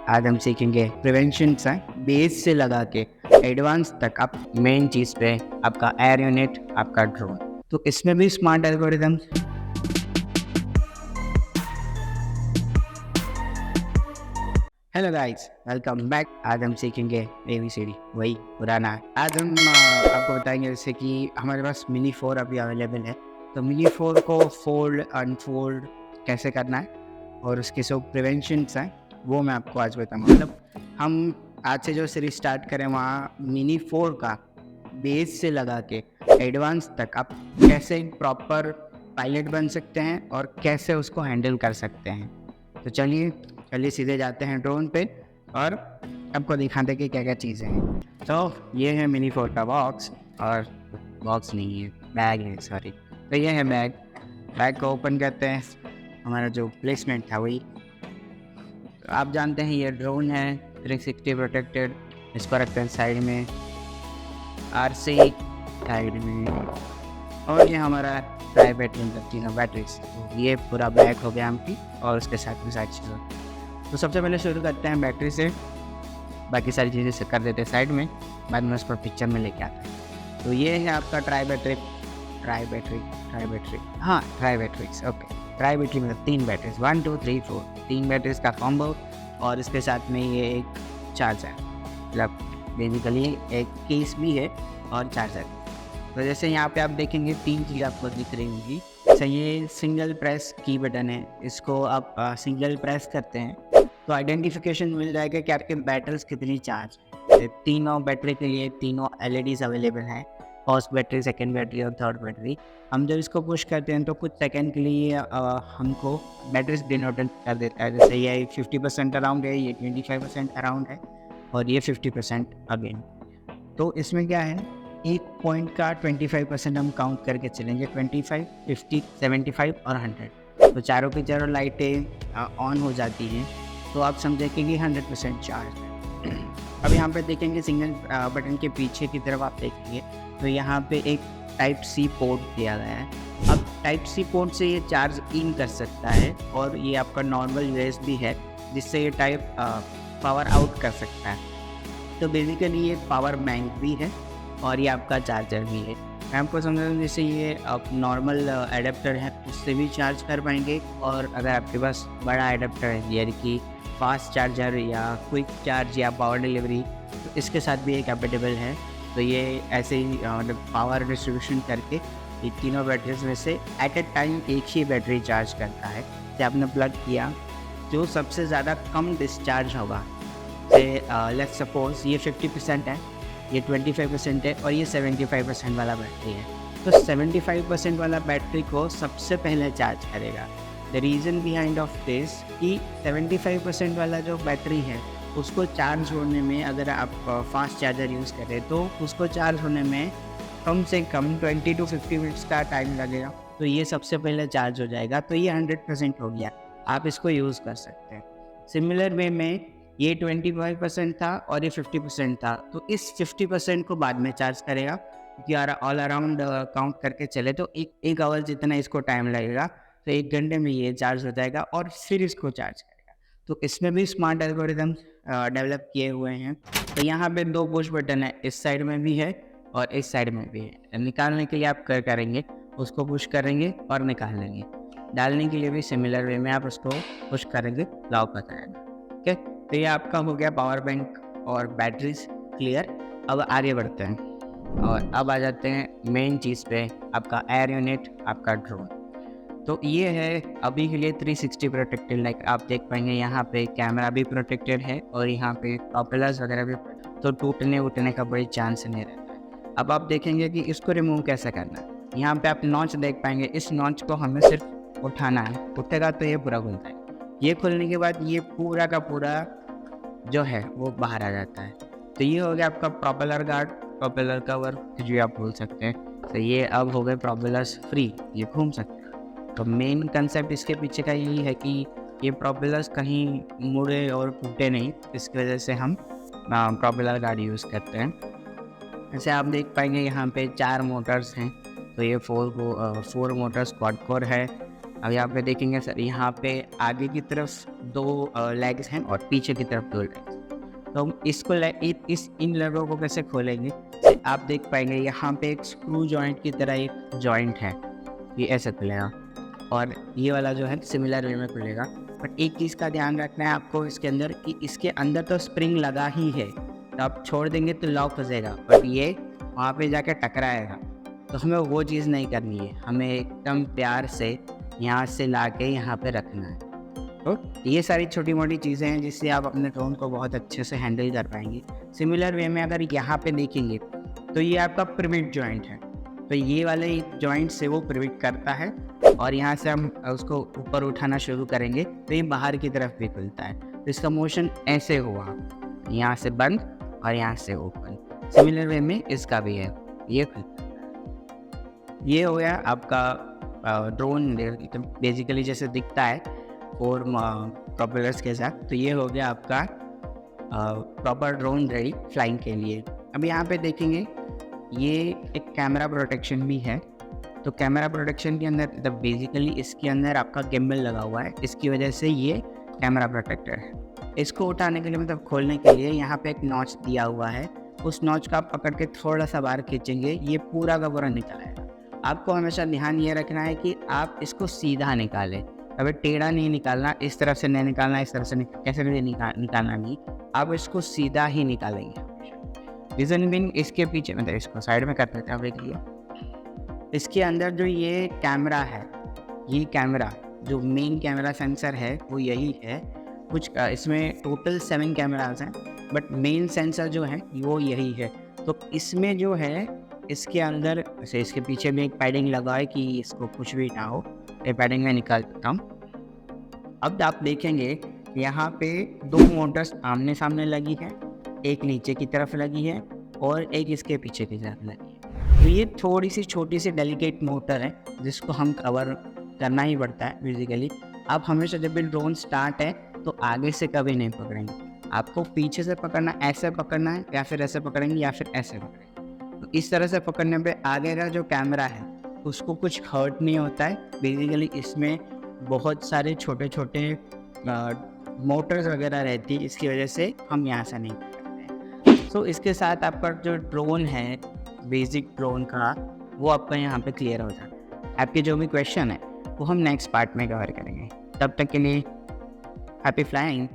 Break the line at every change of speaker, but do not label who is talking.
आज हम सीखेंगे प्रिवेंशन से बेस से लगा के एडवांस तक आप मेन चीज़ पे आपका एयर यूनिट, आपका ड्रोन। तो इसमें भी smart algorithm. Hello guys, welcome back. आज हम सीखेंगे ABCD, वही पुराना है। आज हम आपको बताएंगे जैसे कि हमारे पास मिनी 4 अभी अवेलेबल है। तो मिनी 4 को फोल्ड अनफोल्ड कैसे करना है और उसके सब प्रिवेंशंस हैं वो मैं आपको आज बताऊंगा। मतलब हम आज से जो सीरीज स्टार्ट करें वहाँ मिनी 4 का बेस से लगा के एडवांस तक आप कैसे प्रॉपर पायलट बन सकते हैं और कैसे उसको हैंडल कर सकते हैं। तो चलिए सीधे जाते हैं ड्रोन पे और आपको दिखाते हैं कि क्या क्या चीज़ें हैं। तो ये है मिनी 4 का बॉक्स, और बॉक्स नहीं है, बैग है, सॉरी। तो ये है बैग को ओपन करते हैं। हमारा जो प्लेसमेंट था वही, तो आप जानते हैं ये ड्रोन है 360 प्रोटेक्टेड। इसको रखते हैं साइड में, RC साइड में, और ये हमारा ट्राई बैटरी, तीनों बैटरीज। तो ये पूरा बैग हो गया हमकी, और उसके साथ में सारी चीज़ें। तो सबसे पहले शुरू करते हैं बैटरी से, बाकी सारी चीज़ें से कर देते हैं साइड में, बाद में उसको पिक्चर में लेके आते हैं। तो ये है आपका ट्राई बैटरी, हाँ try batteries, okay. Try battery मतलब 3 बैटरीज, 1 2 3 4, 3 बैटरीज का कॉम्बो, और इसके साथ में ये एक चार्जर, मतलब बेसिकली एक केस भी है और चार्जर। तो जैसे यहाँ पे आप देखेंगे 3 चीज़ आपको दिख रही होंगी। जैसे ये सिंगल प्रेस की बटन है, इसको आप सिंगल प्रेस करते हैं तो आइडेंटिफिकेशन मिल जाएगा कि आपके बैटरीज कितनी चार्ज है। तीनों बैटरी के लिए तीनों LEDs अवेलेबल हैं, फर्स्ट बैटरी, सेकंड बैटरी और थर्ड बैटरी। हम जब इसको पुश करते हैं तो कुछ सेकंड के लिए हमको बैटरीज डिनोटेड कर देता है। जैसे ये 50% अराउंड है, ये 25% अराउंड है, और ये 50% अगेन। तो इसमें क्या है, एक पॉइंट का 25% हम काउंट करके चलेंगे, 25, 50, 75 और 100। तो चारों की चारों लाइटें ऑन हो जाती हैं, तो आप समझें कि 100% चार्ज है। अब यहाँ पे देखेंगे सिंगल बटन के पीछे की तरफ आप देखेंगे तो यहाँ पे एक Type-C पोर्ट दिया गया है। अब Type-C पोर्ट से ये चार्ज इन कर सकता है, और ये आपका नॉर्मल USB है जिससे ये पावर आउट कर सकता है। तो बेसिकली ये पावर बैंक भी है और ये आपका चार्जर भी है। मैं आपको समझा दूँ, जैसे ये आप नॉर्मल एडेप्टर है उससे भी चार्ज कर पाएंगे, और अगर आपके पास बड़ा एडेप्टर है यानी कि फास्ट चार्जर या क्विक चार्ज या पावर डिलीवरी, तो इसके साथ भी ये कैपेटेबल है। तो ये ऐसे ही मतलब पावर डिस्ट्रीब्यूशन करके ये तीनों बैटरीज में से एट ए टाइम एक ही बैटरी चार्ज करता है। जब आपने प्लग किया, जो सबसे ज़्यादा कम डिस्चार्ज होगा, लेट्स सपोज ये 50% है, ये 25% है, और ये 75% वाला बैटरी है। तो 75% वाला बैटरी को सबसे पहले चार्ज करेगा। The reason behind of this कि 75% वाला जो बैटरी है उसको चार्ज होने में, अगर आप फास्ट चार्जर यूज़ करें तो उसको चार्ज होने में कम से कम 20 to 50 मिनट्स का टाइम लगेगा। तो ये सबसे पहले चार्ज हो जाएगा, तो ये 100% हो गया, आप इसको यूज़ कर सकते हैं। सिमिलर वे में ये 25% था और ये 50% था, तो इस 50% को बाद में चार्ज करेगा, क्योंकि ऑल अराउंड काउंट करके चले तो एक आवर जितना इसको टाइम लगेगा, तो 1 घंटे में ये चार्ज हो जाएगा और फिर इसको चार्ज करेगा। तो इसमें भी स्मार्ट एल्गोरिदम डेवलप किए हुए हैं। तो यहाँ पे 2 पुश बटन है, इस साइड में भी है और इस साइड में भी है। निकालने के लिए आप क्या करेंगे, उसको पुश करेंगे और निकाल लेंगे। डालने के लिए भी सिमिलर वे में आप उसको पुश करेंगे, लॉक हो जाएगा। ओके, तो ये आपका हो गया पावर बैंक और बैटरीज क्लियर। अब आगे बढ़ते हैं और अब आ जाते हैं मेन चीज़ पे, आपका एयर यूनिट, आपका ड्रोन। तो ये है अभी के लिए 360 प्रोटेक्टेड, लाइक आप देख पाएंगे यहाँ पे कैमरा भी प्रोटेक्टेड है और यहाँ पे प्रोपेलर्स वगैरह भी, तो टूटने उठने का बड़ी चांस नहीं रहता है। अब आप देखेंगे कि इसको रिमूव कैसे करना है। यहाँ पे आप नॉच देख पाएंगे, इस नॉच को हमें सिर्फ उठाना है, उठेगा तो ये पूरा खुलता है। ये खुलने के बाद ये पूरा का पूरा जो है वो बाहर आ जाता है। तो ये हो गया आपका प्रोपेलर गार्ड, प्रोपेलर कवर जो आप बोल सकते हैं। तो ये अब हो गए प्रोपेलर्स फ्री, ये घूम सकते हैं। तो मेन कंसेप्ट इसके पीछे का यही है कि ये प्रोपेलर्स कहीं मुड़े और टूटे नहीं, इसकी वजह से हम प्रोपेलर गार्ड यूज़ करते हैं। जैसे आप देख पाएंगे यहाँ पे 4 मोटर्स हैं, तो ये 4 मोटर्स क्वाड कोर है, अब यहाँ पे देखेंगे सर, यहाँ पे आगे की तरफ 2 लेग्स हैं और पीछे की तरफ 2 लेग्स। तो हम इसको इन लेगों को कैसे खोलेंगे, आप देख पाएंगे यहाँ पे एक स्क्रू जॉइंट की तरह एक जॉइंट है, ये ऐसे खुलेगा और ये वाला जो है सिमिलर वे में खुलेगा। बट एक चीज़ का ध्यान रखना है आपको इसके अंदर कि इसके अंदर तो स्प्रिंग लगा ही है, तो आप छोड़ देंगे तो लॉक हो जाएगा, बट ये वहाँ पे जाके टकराएगा। तो हमें वो चीज़ नहीं करनी है, हमें एकदम प्यार से यहाँ से ला के यहाँ पर रखना है। तो ये सारी छोटी मोटी चीज़ें हैं जिससे आप अपने ड्रोन को बहुत अच्छे से हैंडल कर पाएंगे। सिमिलर वे में अगर यहाँ पे देखेंगे तो ये आपका पिवट जॉइंट है, तो ये वाले जॉइंट से वो पिवट करता है और यहाँ से हम उसको ऊपर उठाना शुरू करेंगे तो ये बाहर की तरफ भी खुलता है। तो इसका मोशन ऐसे हुआ, यहाँ से बंद और यहाँ से ओपन। सिमिलर वे में इसका भी है, ये खुलता है। ये हो गया आपका ड्रोन, बेसिकली जैसे दिखता है 4 प्रोपेलर्स के साथ। तो ये हो गया आपका प्रॉपर ड्रोन रेडी फ्लाइंग के लिए। अब यहाँ पे देखेंगे ये एक कैमरा प्रोटेक्शन भी है। तो कैमरा प्रोटेक्शन के अंदर मतलब बेसिकली इसके अंदर आपका गिम्बल लगा हुआ है, इसकी वजह से ये कैमरा प्रोटेक्टर है। इसको उठाने के लिए मतलब खोलने के लिए यहाँ पे एक नॉच दिया हुआ है, उस नॉच का आप पकड़ के थोड़ा सा बाहर खींचेंगे, ये पूरा का पूरा निकल आएगा। आपको हमेशा ध्यान ये रखना है कि आप इसको सीधा निकालें, अभी टेढ़ा नहीं निकालना, इस तरफ से नहीं निकालना, इस तरफ से कैसे भी निकालना नहीं, आप इसको सीधा ही निकालेंगे। रीज़न बिन इसके पीछे मतलब इसको साइड में कर देते हैं। आप देखिए इसके अंदर जो ये कैमरा है, ये कैमरा जो मेन कैमरा सेंसर है वो यही है। कुछ इसमें टोटल 7 कैमराज हैं, बट मेन सेंसर जो है वो यही है। तो इसमें जो है इसके अंदर से इसके पीछे में एक पैडिंग लगा है कि इसको कुछ भी ना हो, ये पैडिंग में निकाल देता हूँ। अब आप देखेंगे यहाँ पे 2 मोटर्स आमने सामने लगी है, एक नीचे की तरफ लगी है और एक इसके पीछे की तरफ लगी है। तो ये थोड़ी सी छोटी सी डेलिकेट मोटर है जिसको हम कवर करना ही पड़ता है बेसिकली। आप हमेशा जब भी ड्रोन स्टार्ट है तो आगे से कभी नहीं पकड़ेंगे, आपको पीछे से पकड़ना, ऐसे पकड़ना है या फिर ऐसे पकड़ेंगे या फिर ऐसे पकड़ेंगे। तो इस तरह से पकड़ने पे आगे का जो कैमरा है उसको कुछ हर्ट नहीं होता है। बेसिकली इसमें बहुत सारे छोटे छोटे मोटर्स वगैरह रहती है, इसकी वजह से हम यहाँ से नहीं पकड़ते हैं। सो इसके साथ आपका जो ड्रोन है बेसिक ड्रोन का वो आपका यहाँ पे क्लियर हो जाता है। आपके जो भी क्वेश्चन है वो हम नेक्स्ट पार्ट में कवर करेंगे। तब तक के लिए हैप्पी फ्लाइंग।